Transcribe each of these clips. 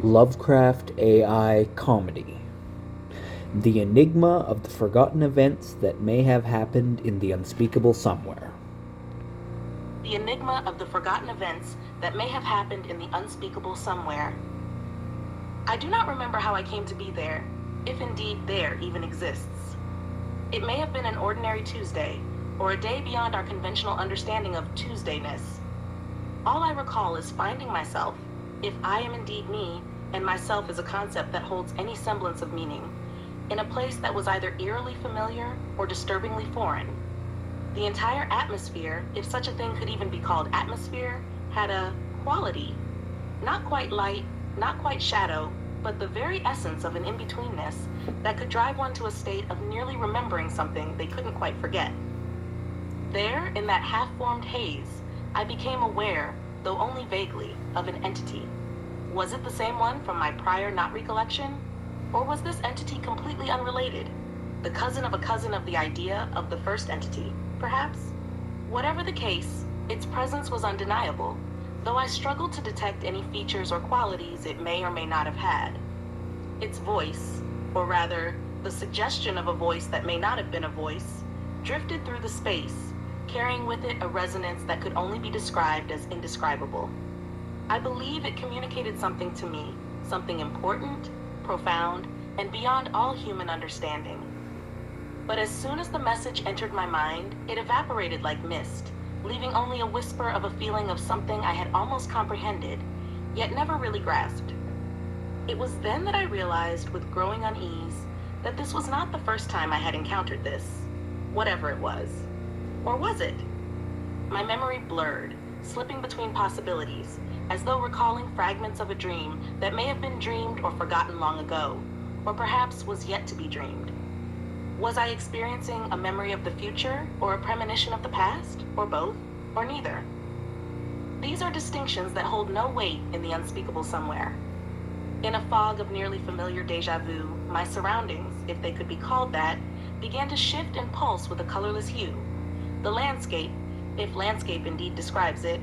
Lovecraft AI comedy. The enigma of the forgotten events that may have happened in the unspeakable somewhere. The enigma of the forgotten events that may have happened in the unspeakable somewhere. I do not remember how I came to be there, if indeed there even exists. It may have been an ordinary Tuesday, or a day beyond our conventional understanding of Tuesdayness. All I recall is finding myself, if I am indeed me, and myself is a concept that holds any semblance of meaning, in a place that was either eerily familiar or disturbingly foreign. The entire atmosphere, if such a thing could even be called atmosphere, had a quality. Not quite light, not quite shadow, but the very essence of an in-betweenness that could drive one to a state of nearly remembering something they couldn't quite forget. There, in that half-formed haze, I became aware, though only vaguely, of an entity. Was it the same one from my prior not recollection? Or was this entity completely unrelated? The cousin of the idea of the first entity, perhaps? Whatever the case, its presence was undeniable, though I struggled to detect any features or qualities it may or may not have had. Its voice, or rather, the suggestion of a voice that may not have been a voice, drifted through the space, carrying with it a resonance that could only be described as indescribable. I believe it communicated something to me, something important, profound, and beyond all human understanding. But as soon as the message entered my mind, it evaporated like mist, leaving only a whisper of a feeling of something I had almost comprehended, yet never really grasped. It was then that I realized with growing unease that this was not the first time I had encountered this, whatever it was. Or was it? My memory blurred, slipping between possibilities, as though recalling fragments of a dream that may have been dreamed or forgotten long ago, or perhaps was yet to be dreamed. Was I experiencing a memory of the future, or a premonition of the past, or both, or neither? These are distinctions that hold no weight in the unspeakable somewhere. In a fog of nearly familiar déjà vu, my surroundings, if they could be called that, began to shift and pulse with a colorless hue. The landscape, if landscape indeed describes it,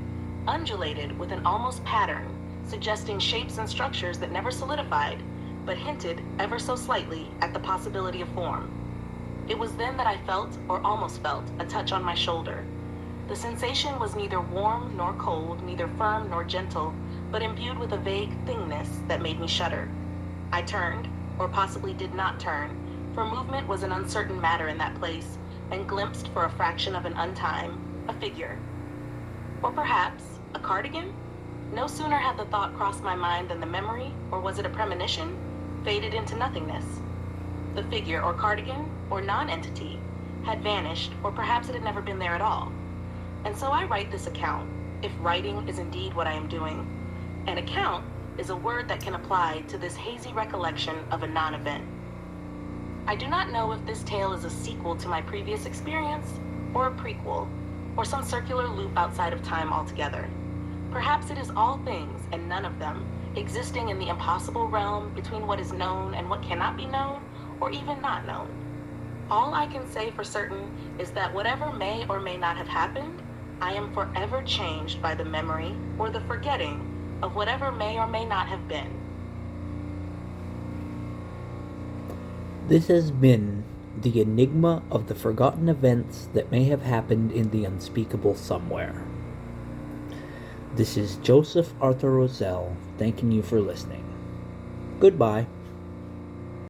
undulated with an almost pattern, suggesting shapes and structures that never solidified, but hinted ever so slightly at the possibility of form. It was then that I felt, or almost felt, a touch on my shoulder. The sensation was neither warm nor cold, neither firm nor gentle, but imbued with a vague thingness that made me shudder. I turned, or possibly did not turn, for movement was an uncertain matter in that place, and glimpsed for a fraction of an untime, a figure. Or perhaps, a cardigan? No sooner had the thought crossed my mind than the memory, or was it a premonition, faded into nothingness. The figure, or cardigan, or non-entity, had vanished, or perhaps it had never been there at all. And so I write this account, if writing is indeed what I am doing. An account is a word that can apply to this hazy recollection of a non-event. I do not know if this tale is a sequel to my previous experience, or a prequel, or some circular loop outside of time altogether. Perhaps it is all things and none of them, existing in the impossible realm between what is known and what cannot be known, or even not known. All I can say for certain is that whatever may or may not have happened, I am forever changed by the memory or the forgetting of whatever may or may not have been. This has been the enigma of the forgotten events that may have happened in the unspeakable somewhere. This is Joseph Roszell thanking you for listening. Goodbye.